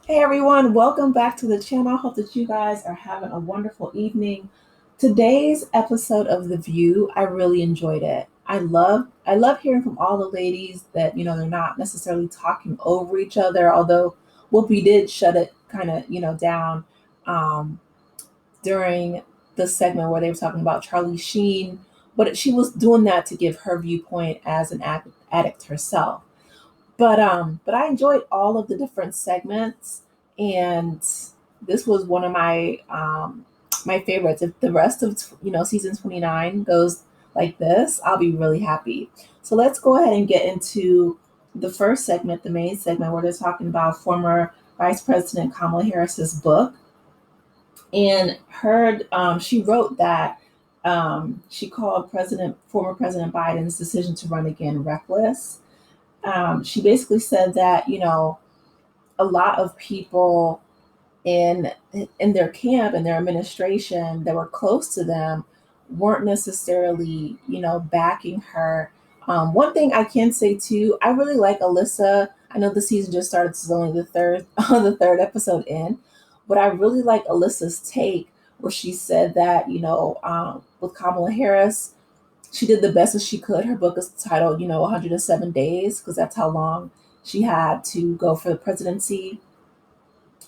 Hey everyone, welcome back to the channel. I hope that you guys are having a wonderful evening. Today's episode of The View, I really enjoyed it. I love hearing from all the ladies that, they're not necessarily talking over each other, although Whoopi did shut it kind of, down um, during the segment where they were talking about Charlie Sheen, but she was doing that to give her viewpoint as an addict herself. But I enjoyed all of the different segments, and this was one of my favorites. If the rest of season 29 goes like this, I'll be really happy. So let's go ahead and get into the first segment, the main segment, where they're talking about former Vice President Kamala Harris's book. And she wrote that she called former President Biden's decision to run again reckless. She basically said that a lot of people in their camp and their administration that were close to them weren't necessarily backing her. One thing I can say too, I really like Alyssa. I know the season just started; this is only the third the third episode in, but I really like Alyssa's take where she said that with Kamala Harris, she did the best as she could. Her book is titled, 107 Days, because that's how long she had to go for the presidency.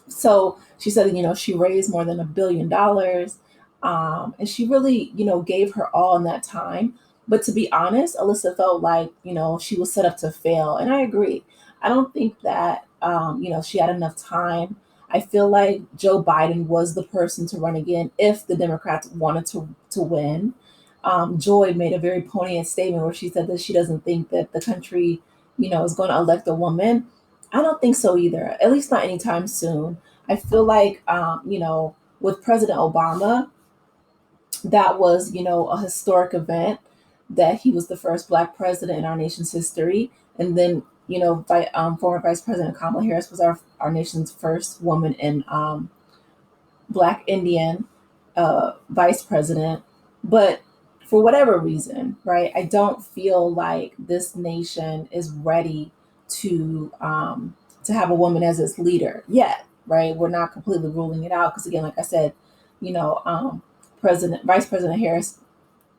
So she said, she raised more than $1 billion. And she really, gave her all in that time. But to be honest, Alyssa felt like, she was set up to fail. And I agree. I don't think that, she had enough time. I feel like Joe Biden was the person to run again if the Democrats wanted to win. Joy made a very poignant statement where she said that she doesn't think that the country, is going to elect a woman. I don't think so either, at least not anytime soon. I feel like, with President Obama, that was, a historic event that he was the first Black president in our nation's history. And then, former Vice President Kamala Harris was our nation's first woman in Black Indian vice president. But for whatever reason, right, I don't feel like this nation is ready to have a woman as its leader yet, right? We're not completely ruling it out because, again, like I said, you know, um, Vice President Harris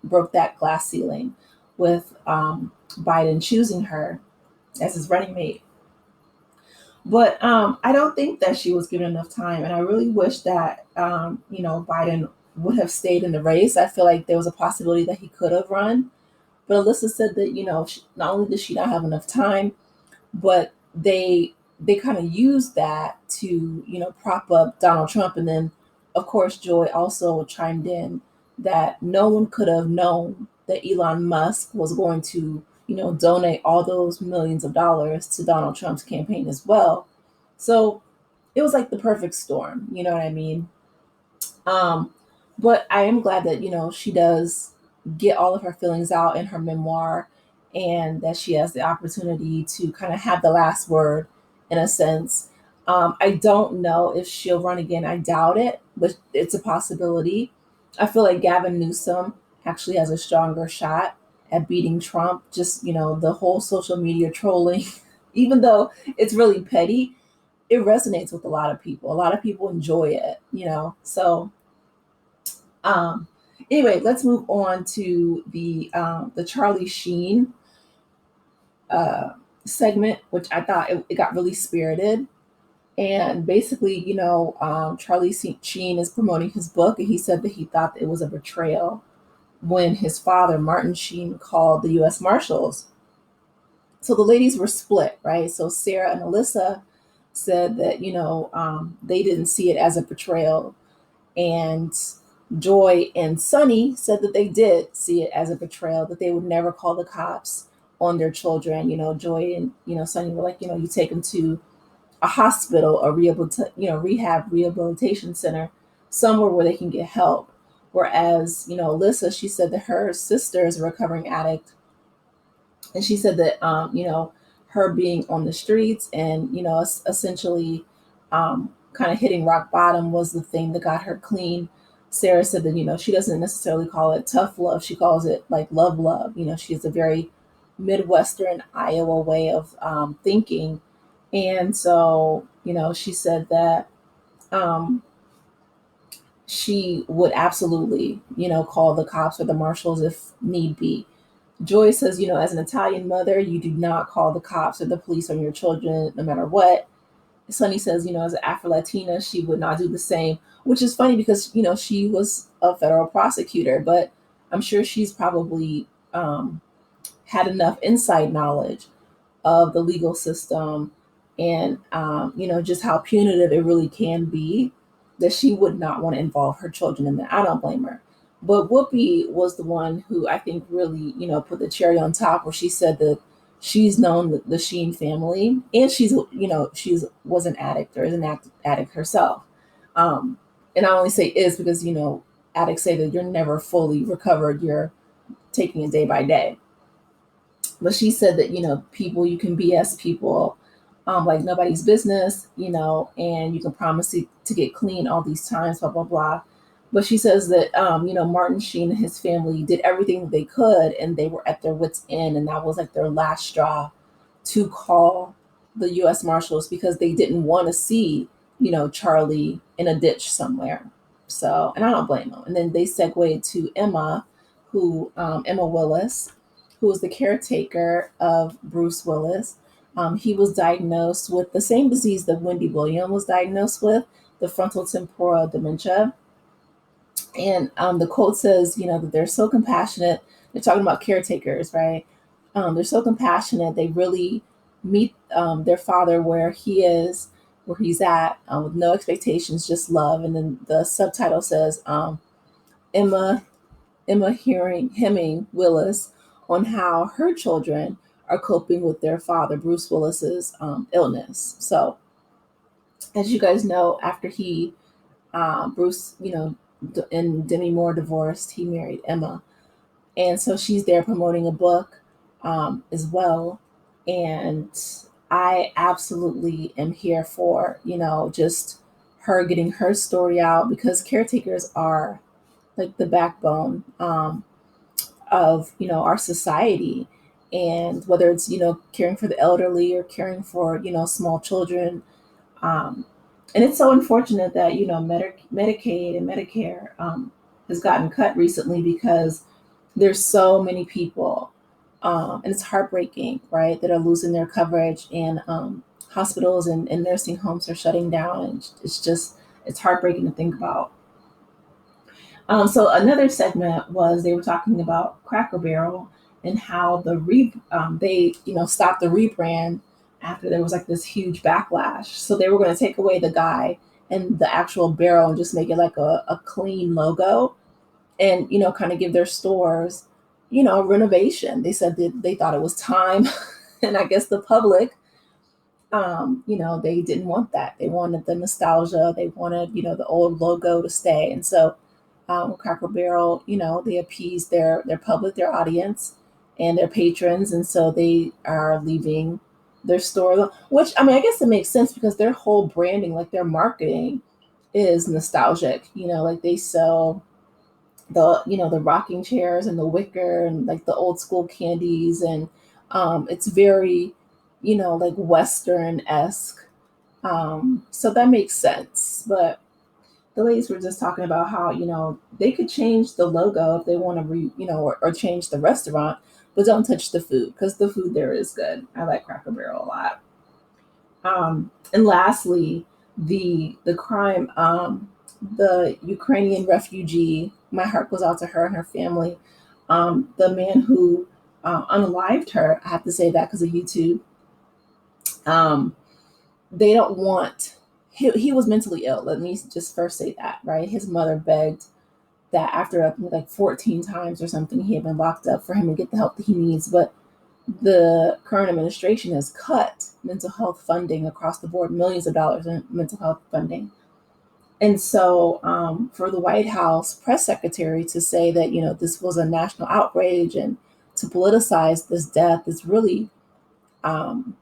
broke that glass ceiling with Biden choosing her as his running mate. But I don't think that she was given enough time, and I really wish that Biden would have stayed in the race. I feel like there was a possibility that he could have run, but Alyssa said that not only did she not have enough time, but they kind of used that to prop up Donald Trump, and then of course Joy also chimed in that no one could have known that Elon Musk was going to donate all those millions of dollars to Donald Trump's campaign as well. So it was like the perfect storm, you know what I mean? Um, but I am glad that she does get all of her feelings out in her memoir, and that she has the opportunity to kind of have the last word in a sense. I don't know if she'll run again. I doubt it, but it's a possibility. I feel like Gavin Newsom actually has a stronger shot at beating Trump. Just the whole social media trolling, even though it's really petty, it resonates with a lot of people. A lot of people enjoy it. So um, anyway, let's move on to the Charlie Sheen uh, segment, which I thought it got really spirited. And basically, Charlie Sheen is promoting his book, and he said that he thought it was a betrayal when his father, Martin Sheen, called the U.S. Marshals. So the ladies were split, right? So Sarah and Alyssa said that they didn't see it as a betrayal, and Joy and Sunny said that they did see it as a betrayal, that they would never call the cops on their children. Joy and Sunny were like, you take them to a hospital, a rehab rehabilitation center, somewhere where they can get help. Whereas, Alyssa, she said that her sister is a recovering addict, and she said that her being on the streets and essentially kind of hitting rock bottom was the thing that got her clean. Sarah said that she doesn't necessarily call it tough love; she calls it like love. She has a very Midwestern Iowa way of thinking, And so, she said that um, she would absolutely, call the cops or the marshals if need be. Joy says, as an Italian mother, you do not call the cops or the police on your children, no matter what. Sunny says, as an Afro Latina, she would not do the same, which is funny because, she was a federal prosecutor, but I'm sure she's probably had enough inside knowledge of the legal system and just how punitive it really can be, that she would not want to involve her children in that. I don't blame her. But Whoopi was the one who I think really put the cherry on top, where she said that she's known the Sheen family, and she's was an addict or is an addict herself. And I only say is because addicts say that you're never fully recovered, you're taking it day by day. But she said that people, you can BS people like nobody's business, and you can promise to get clean all these times, blah blah blah. But she says that Martin Sheen and his family did everything they could, and they were at their wits end, and that was like their last straw to call the U.S. Marshals, because they didn't want to see Charlie in a ditch somewhere. So, and I don't blame them. And then they segued to Emma Willis, who was the caretaker of Bruce Willis. He was diagnosed with the same disease that Wendy Williams was diagnosed with, the frontal temporal dementia. And the quote says, that they're so compassionate. They're talking about caretakers, right? They're so compassionate. They really meet their father where he is, where he's at, with no expectations, just love. And then the subtitle says, Emma Hemming Willis on how her children are coping with their father, Bruce Willis's illness. So, as you guys know, after Bruce, and Demi Moore divorced, he married Emma. And so she's there promoting a book as well. And I absolutely am here for, just her getting her story out, because caretakers are like the backbone of our society. And whether it's caring for the elderly or caring for small children, um, and it's so unfortunate that Medicaid and Medicare has gotten cut recently, because there's so many people, and it's heartbreaking, right, that are losing their coverage, and hospitals and nursing homes are shutting down, and it's heartbreaking to think about. So another segment was, they were talking about Cracker Barrel and how they stopped the rebrand after there was like this huge backlash. So they were going to take away the guy and the actual barrel and just make it like a clean logo, and kind of give their stores renovation. They said that they thought it was time, and I guess the public, they didn't want that. They wanted the nostalgia. They wanted the old logo to stay, and so Cracker Barrel, they appease their public, their audience, and their patrons, and so they are leaving their store. Which, I mean, I guess it makes sense, because their whole branding, like their marketing, is nostalgic. Like they sell the rocking chairs and the wicker and like the old school candies, and it's very like Western esque. So that makes sense, but the ladies were just talking about how they could change the logo if they want to or change the restaurant, but don't touch the food, because the food there is good. I like Cracker Barrel a lot. And lastly, the crime, the Ukrainian refugee, my heart goes out to her and her family. The man who unalived her, I have to say that because of YouTube. um, they don't want, he was mentally ill. Let me just first say that, right? His mother begged that after like 14 times or something, he had been locked up, for him to get the help that he needs. But the current administration has cut mental health funding across the board, millions of dollars in mental health funding. And so, for the White House press secretary to say that, this was a national outrage, and to politicize this death is really, um,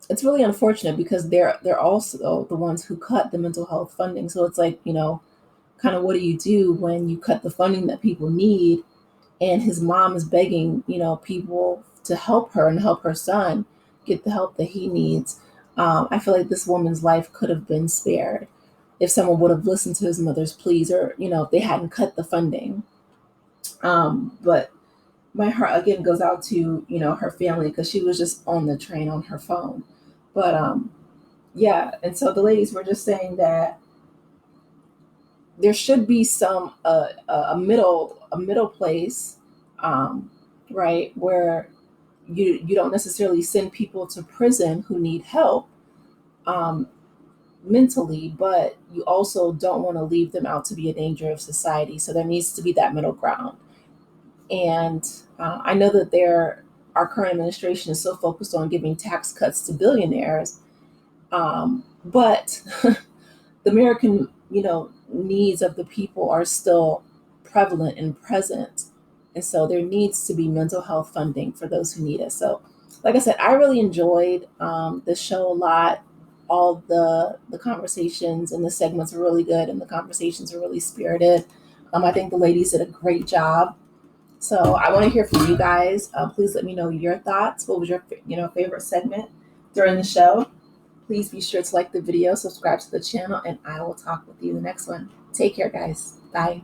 it's really unfortunate, because they're also the ones who cut the mental health funding. So it's like, kind of, what do you do when you cut the funding that people need? And his mom is begging, people to help her and help her son get the help that he needs. I feel like this woman's life could have been spared if someone would have listened to his mother's pleas, or, if they hadn't cut the funding. But my heart again goes out to, her family, because she was just on the train on her phone. But yeah, and so the ladies were just saying that there should be some a middle place, right, where you don't necessarily send people to prison who need help, um, mentally, but you also don't want to leave them out to be a danger of society. So there needs to be that middle ground. And I know that our current administration is so focused on giving tax cuts to billionaires, but the American, needs of the people are still prevalent and present. And so there needs to be mental health funding for those who need it. So, like I said, I really enjoyed the show a lot. All the conversations and the segments are really good, and the conversations are really spirited. I think the ladies did a great job. So I want to hear from you guys. Please let me know your thoughts. What was your favorite segment during the show? Please be sure to like the video, subscribe to the channel, and I will talk with you in the next one. Take care, guys. Bye.